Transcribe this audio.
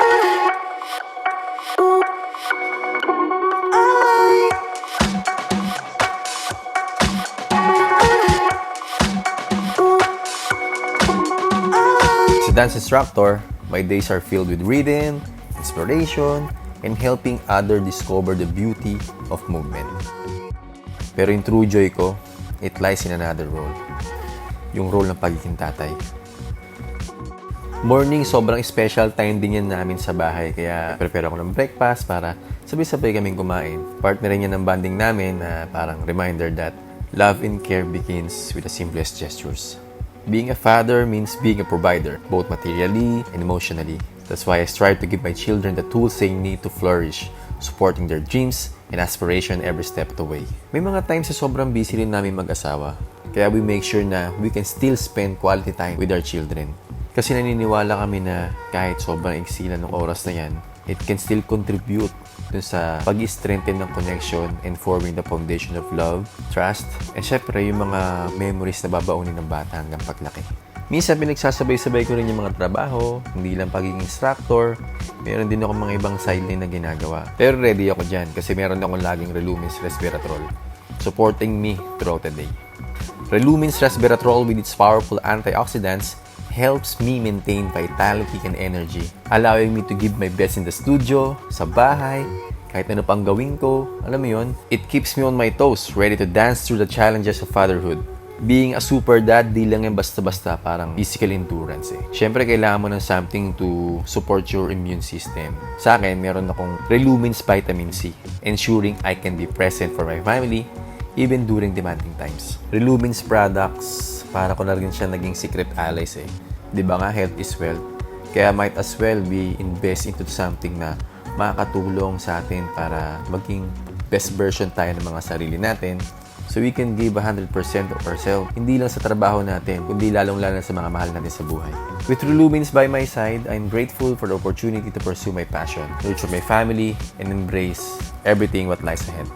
As a dance instructor, my days are filled with reading, inspiration, and helping others discover the beauty of movement. Pero yung true joy ko, it lies in another role. Yung role ng pagiging tatay. Morning, sobrang special time din yan namin sa bahay. Kaya prepare ako ng breakfast para sabay-sabay kaming kumain. Part na rin yan ng bonding namin na parang reminder that love and care begins with the simplest gestures. Being a father means being a provider, both materially and emotionally. That's why I strive to give my children the tools they need to flourish, supporting their dreams and aspiration every step of the way. May mga times sa sobrang busy rin namin mag-asawa, kaya we make sure na we can still spend quality time with our children. Kasi naniniwala kami na kahit sobrang iksila ng oras na yan, it can still contribute dun sa pag-strengthen ng connection and forming the foundation of love, trust, and syempre yung mga memories na babaunin ng bata hanggang paglaki. Minsan pinagsasabay-sabay ko rin yung mga trabaho, hindi lang pagiging instructor, meron din ako mga ibang sideline na ginagawa. Pero ready ako dyan kasi meron akong laging Relumins Resveratrol, supporting me throughout the day. Relumins Resveratrol with its powerful antioxidants helps me maintain vitality and energy, allowing me to give my best in the studio, sa bahay, kahit ano pang gawin ko. Alam mo yun, it keeps me on my toes, ready to dance through the challenges of fatherhood. Being a super dad, di lang yan basta-basta parang physical endurance eh. Siyempre, kailangan mo ng something to support your immune system. Sa akin, meron akong Relumins Vitamin C, ensuring I can be present for my family even during demanding times. Relumins products, para ko na rin siya naging secret allies eh. Di ba nga, health is wealth. Kaya might as well we invest into something na makakatulong sa atin para maging best version tayo ng mga sarili natin. So we can give 100% of ourselves, hindi lang sa trabaho natin, kundi lalong-lalo sa mga mahal natin sa buhay. With Relumins by my side, I'm grateful for the opportunity to pursue my passion, nurture my family, and embrace everything what lies ahead.